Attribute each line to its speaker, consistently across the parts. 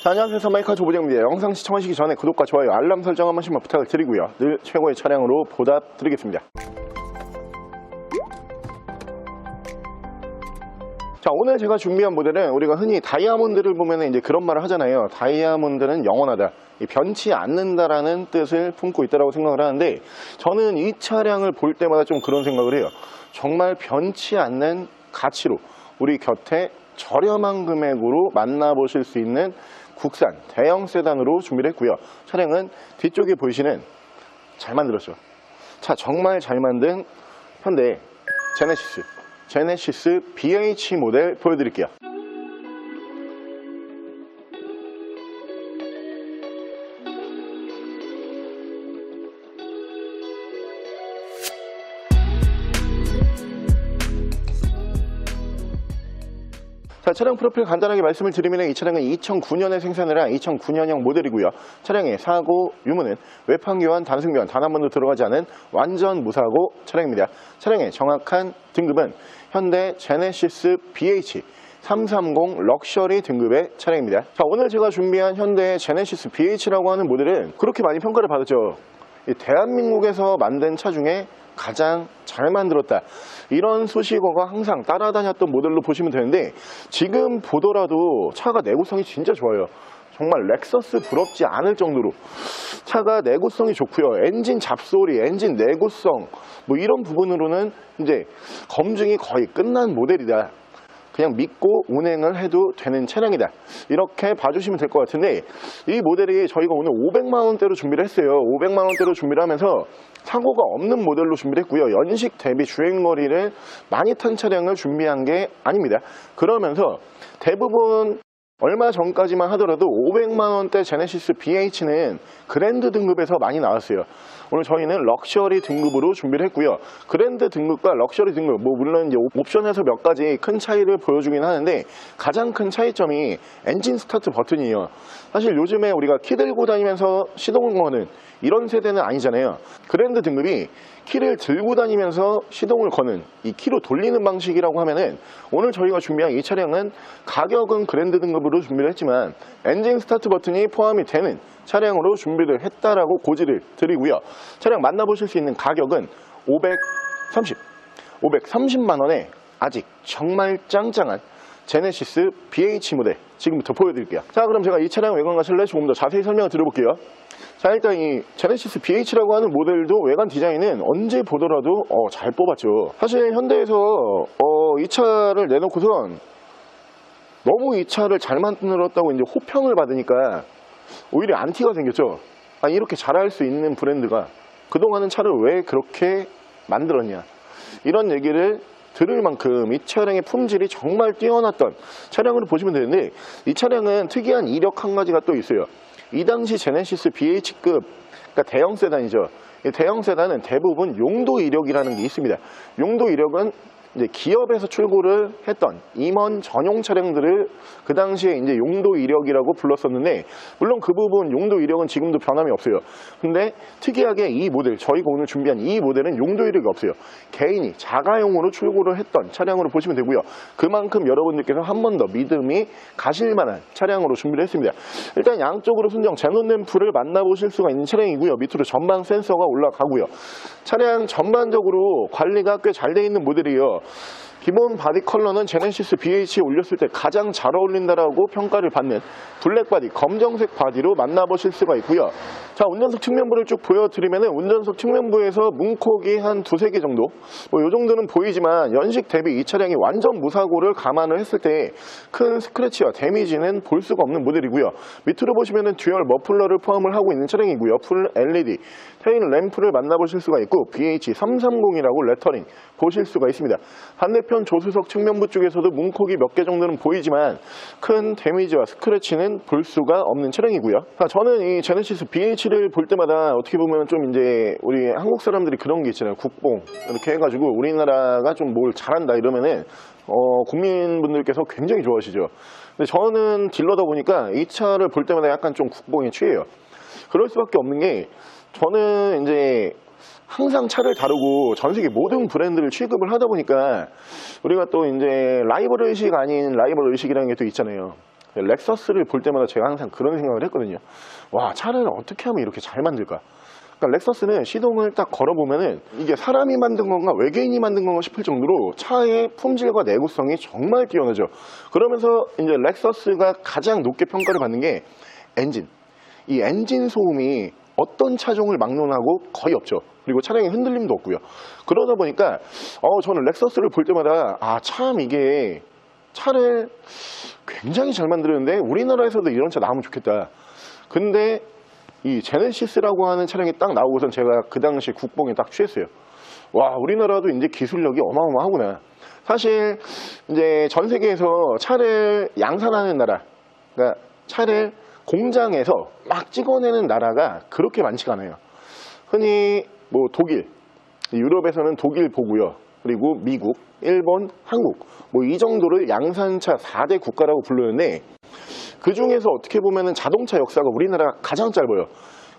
Speaker 1: 자, 안녕하세요. 서마이카 조보정입니다. 영상 시청하시기 전에 구독과 좋아요, 알람 설정 한 번씩만 부탁을 드리고요. 늘 최고의 차량으로 보답드리겠습니다. 자, 오늘 제가 준비한 모델은 우리가 흔히 다이아몬드를 보면 이제 그런 말을 하잖아요. 다이아몬드는 영원하다, 변치 않는다라는 뜻을 품고 있다고 생각을 하는데, 저는 이 차량을 볼 때마다 좀 그런 생각을 해요. 정말 변치 않는 가치로 우리 곁에 저렴한 금액으로 만나보실 수 있는 국산 대형 세단으로 준비를 했고요. 차량은 뒤쪽에 보이시는, 잘 만들었죠. 차 정말 잘 만든 현대 제네시스 BH 모델 보여드릴게요. 자, 차량 프로필 간단하게 말씀을 드리면 이 차량은 2009년에 생산을 한 2009년형 모델이고요. 차량의 사고 유무는 외판 교환, 단순 교환 단 한 번도 들어가지 않은 완전 무사고 차량입니다. 차량의 정확한 등급은 현대 제네시스 BH 330 럭셔리 등급의 차량입니다. 자, 오늘 제가 준비한 현대 제네시스 BH라고 하는 모델은 그렇게 많이 평가를 받았죠. 대한민국에서 만든 차 중에 가장 잘 만들었다, 이런 수식어가 항상 따라다녔던 모델로 보시면 되는데, 지금 보더라도 차가 내구성이 진짜 좋아요. 정말 렉서스 부럽지 않을 정도로 차가 내구성이 좋고요. 엔진 잡소리, 엔진 내구성 뭐 이런 부분으로는 이제 검증이 거의 끝난 모델이다, 그냥 믿고 운행을 해도 되는 차량이다, 이렇게 봐주시면 될 것 같은데, 이 모델이 저희가 오늘 500만원대로 준비를 했어요. 500만원대로 준비를 하면서 사고가 없는 모델로 준비를 했고요. 연식 대비 주행거리를 많이 탄 차량을 준비한 게 아닙니다. 그러면서 대부분 얼마 전까지만 하더라도 500만원대 제네시스 BH는 그랜드 등급에서 많이 나왔어요. 오늘 저희는 럭셔리 등급으로 준비를 했고요. 그랜드 등급과 럭셔리 등급, 물론 이제 옵션에서 몇 가지 큰 차이를 보여주긴 하는데, 가장 큰 차이점이 엔진 스타트 버튼이에요. 사실 요즘에 우리가 키 들고 다니면서 시동을 거는 이런 세대는 아니잖아요. 그랜드 등급이 키를 들고 다니면서 시동을 거는, 이 키로 돌리는 방식이라고 하면은, 오늘 저희가 준비한 이 차량은 가격은 그랜드 등급으로 준비를 했지만 엔진 스타트 버튼이 포함이 되는 차량으로 준비를 했다라고 고지를 드리고요. 차량 만나보실 수 있는 가격은 530만 원에 아직 정말 짱짱한 제네시스 BH 모델 지금부터 보여드릴게요. 자, 그럼 제가 이 차량 외관과 실내 조금 더 자세히 설명을 드려볼게요. 자, 일단 이 제네시스 BH라고 하는 모델도 외관 디자인은 언제 보더라도 잘 뽑았죠. 사실 현대에서 이 차를 내놓고선 너무 이 차를 잘 만들었다고 이제 호평을 받으니까 오히려 안티가 생겼죠. 아니, 이렇게 잘할 수 있는 브랜드가 그동안은 차를 왜 그렇게 만들었냐, 이런 얘기를 들을 만큼 이 차량의 품질이 정말 뛰어났던 차량으로 보시면 되는데, 이 차량은 특이한 이력 한 가지가 또 있어요. 이 당시 제네시스 BH급, 그러니까 대형 세단이죠. 이 대형 세단은 대부분 용도 이력이라는 게 있습니다. 용도 이력은 이제 기업에서 출고를 했던 임원 전용 차량들을 그 당시에 이제 용도 이력이라고 불렀었는데, 물론 그 부분 용도 이력은 지금도 변함이 없어요. 근데 특이하게 이 모델, 저희가 오늘 준비한 이 모델은 용도 이력이 없어요. 개인이 자가용으로 출고를 했던 차량으로 보시면 되고요. 그만큼 여러분들께서 한 번 더 믿음이 가실 만한 차량으로 준비를 했습니다. 일단 양쪽으로 순정 제논 램프를 만나보실 수가 있는 차량이고요. 밑으로 전방 센서가 올라가고요. 차량 전반적으로 관리가 꽤 잘 되어 있는 모델이에요. 기본 바디 컬러는 제네시스 BH에 올렸을 때 가장 잘 어울린다라고 평가를 받는 블랙 바디, 검정색 바디로 만나보실 수가 있고요. 자, 운전석 측면부를 쭉 보여드리면은 운전석 측면부에서 문콕이 한 두세 개 정도, 이 정도는 보이지만 연식 대비 이 차량이 완전 무사고를 감안을 했을 때 큰 스크래치와 데미지는 볼 수가 없는 모델이고요. 밑으로 보시면은 듀얼 머플러를 포함을 하고 있는 차량이고요. 풀 LED 테일 램프를 만나보실 수가 있고, BH 330이라고 레터링 보실 수가 있습니다. 반대편 조수석 측면부 쪽에서도 문콕이 몇 개 정도는 보이지만 큰 데미지와 스크래치는 볼 수가 없는 차량이고요. 저는 이 제네시스 BH를 볼 때마다 어떻게 보면 좀 이제 우리 한국 사람들이 그런 게 있잖아요. 국뽕 이렇게 해가지고 우리나라가 좀 뭘 잘한다 이러면은 국민분들께서 굉장히 좋아하시죠. 근데 저는 딜러다 보니까 이 차를 볼 때마다 약간 좀 국뽕에 취해요. 그럴 수밖에 없는 게, 저는 이제 항상 차를 다루고 전 세계 모든 브랜드를 취급을 하다 보니까 우리가 또 이제 라이벌 의식 아닌 라이벌 의식이라는 게 또 있잖아요. 렉서스를 볼 때마다 제가 항상 그런 생각을 했거든요. 와, 차를 어떻게 하면 이렇게 잘 만들까? 그러니까 렉서스는 시동을 딱 걸어보면은 이게 사람이 만든 건가 외계인이 만든 건가 싶을 정도로 차의 품질과 내구성이 정말 뛰어나죠. 그러면서 이제 렉서스가 가장 높게 평가를 받는 게 엔진. 이 엔진 소음이 어떤 차종을 막론하고 거의 없죠. 그리고 차량의 흔들림도 없고요. 그러다 보니까 저는 렉서스를 볼 때마다 참 이게 차를 굉장히 잘 만들었는데 우리나라에서도 이런 차 나오면 좋겠다. 근데 이 제네시스라고 하는 차량이 딱 나오고선 제가 그 당시 국뽕에 딱 취했어요. 와, 우리나라도 이제 기술력이 어마어마하구나. 사실 이제 전 세계에서 차를 양산하는 나라, 그러니까 차를 공장에서 막 찍어내는 나라가 그렇게 많지가 않아요. 흔히 뭐 독일, 유럽에서는 독일 보고요. 그리고 미국, 일본, 한국 뭐 이 정도를 양산차 4대 국가라고 부르는데 그 중에서 어떻게 보면은 자동차 역사가 우리나라가 가장 짧아요.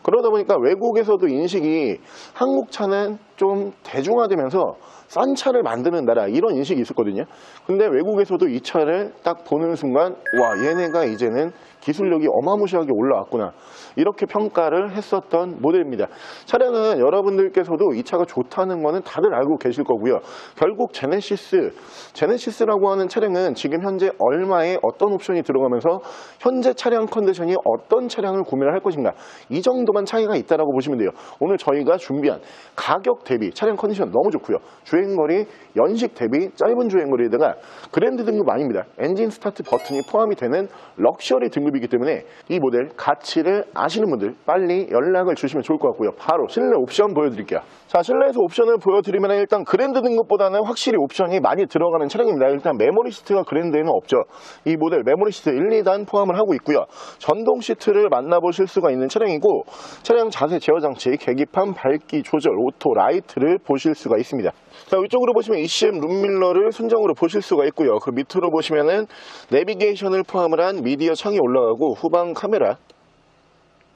Speaker 1: 그러다 보니까 외국에서도 인식이 한국 차는 좀 대중화되면서 싼 차를 만드는 나라 이런 인식이 있었거든요. 근데 외국에서도 이 차를 딱 보는 순간 와, 얘네가 이제는 기술력이 어마무시하게 올라왔구나 이렇게 평가를 했었던 모델입니다. 차량은 여러분들께서도 이 차가 좋다는 거는 다들 알고 계실 거고요. 결국 제네시스라고 하는 차량은 지금 현재 얼마의 어떤 옵션이 들어가면서 현재 차량 컨디션이 어떤 차량을 구매를 할 것인가 이 정도만 차이가 있다라고 보시면 돼요. 오늘 저희가 준비한 가격 대비 차량 컨디션 너무 좋고요. 주행거리 연식 대비 짧은 주행거리에다가 그랜드 등급 아닙니다. 엔진 스타트 버튼이 포함이 되는 럭셔리 등급이기 때문에 이 모델 가치를 아시는 분들 빨리 연락을 주시면 좋을 것 같고요. 바로 실내 옵션 보여드릴게요. 자, 실내에서 옵션을 보여드리면 일단 그랜드 등급보다는 확실히 옵션이 많이 들어가는 차량입니다. 일단 메모리 시트가 그랜드에는 없죠. 이 모델 메모리 시트 1, 2단 포함을 하고 있고요. 전동 시트를 만나보실 수가 있는 차량이고 차량 자세 제어 장치, 계기판 밝기 조절, 오토 라이트를 보실 수가 있습니다. 자, 위쪽으로 보시면 ECM 룸밀러를 순정으로 보실 수가 있고요. 그 밑으로 보시면은 내비게이션을 포함을 한 미디어 창이 올라가고 후방 카메라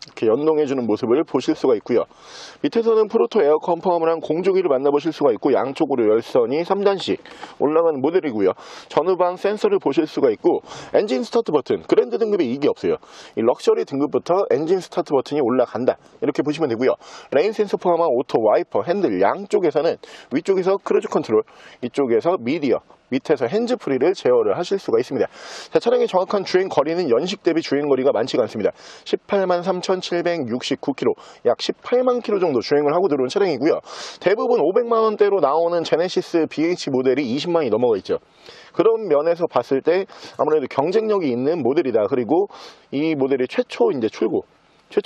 Speaker 1: 이렇게 연동해주는 모습을 보실 수가 있고요. 밑에서는 프로토 에어컨 포함을 한 공조기를 만나보실 수가 있고 양쪽으로 열선이 3단씩 올라가는 모델이고요. 전후방 센서를 보실 수가 있고 엔진 스타트 버튼, 그랜드 등급에 이게 없어요. 이 럭셔리 등급부터 엔진 스타트 버튼이 올라간다 이렇게 보시면 되고요. 레인 센서 포함한 오토 와이퍼, 핸들 양쪽에서는 위쪽에서 크루즈 컨트롤, 이쪽에서 미디어, 밑에서 핸즈프리를 제어를 하실 수가 있습니다. 자, 차량의 정확한 주행거리는 연식 대비 주행거리가 많지가 않습니다. 183,769km, 약 18만 km 정도 주행을 하고 들어온 차량이고요. 대부분 500만 원대로 나오는 제네시스 BH 모델이 20만이 넘어가 있죠. 그런 면에서 봤을 때 아무래도 경쟁력이 있는 모델이다. 그리고 이 모델이 최초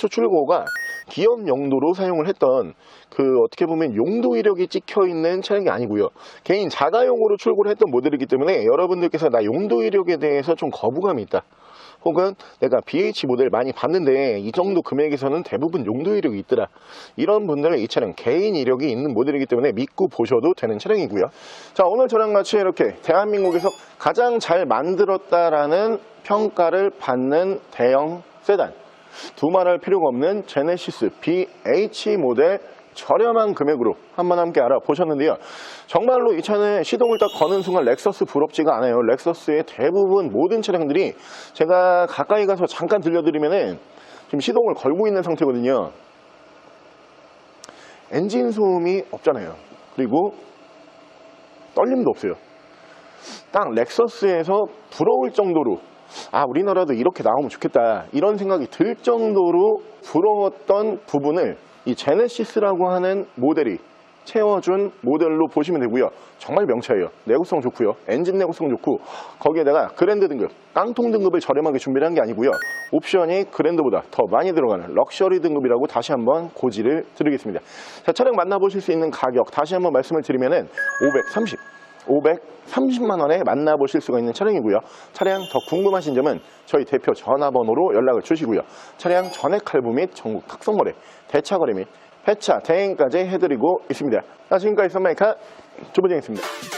Speaker 1: 출고가 기업 용도로 사용을 했던 그 어떻게 보면 용도 이력이 찍혀 있는 차량이 아니고요. 개인 자가용으로 출고를 했던 모델이기 때문에 여러분들께서 나 용도 이력에 대해서 좀 거부감이 있다. 혹은 내가 BH 모델 많이 봤는데 이 정도 금액에서는 대부분 용도 이력이 있더라. 이런 분들은 이 차량 개인 이력이 있는 모델이기 때문에 믿고 보셔도 되는 차량이고요. 자, 오늘 저랑 같이 이렇게 대한민국에서 가장 잘 만들었다라는 평가를 받는 대형 세단, 두말할 필요가 없는 제네시스 BH 모델 저렴한 금액으로 한번 함께 알아보셨는데요. 정말로 이 차는 시동을 딱 거는 순간 렉서스 부럽지가 않아요. 렉서스의 대부분 모든 차량들이 제가 가까이 가서 잠깐 들려드리면은 지금 시동을 걸고 있는 상태거든요. 엔진 소음이 없잖아요. 그리고 떨림도 없어요. 딱 렉서스에서 부러울 정도로 우리나라도 이렇게 나오면 좋겠다 이런 생각이 들 정도로 부러웠던 부분을 이 제네시스라고 하는 모델이 채워준 모델로 보시면 되고요. 정말 명차예요. 내구성 좋고요. 엔진 내구성 좋고 거기에다가 그랜드 등급, 깡통 등급을 저렴하게 준비를 한 게 아니고요. 옵션이 그랜드보다 더 많이 들어가는 럭셔리 등급이라고 다시 한번 고지를 드리겠습니다. 자, 차량 만나보실 수 있는 가격 다시 한번 말씀을 드리면은 530만 원에 만나보실 수가 있는 차량이고요. 차량 더 궁금하신 점은 저희 대표 전화번호로 연락을 주시고요. 차량 전액 할부 및 전국 특성거래, 대차거래 및 폐차, 대행까지 해드리고 있습니다. 지금까지 썬마이카 조부정이었습니다.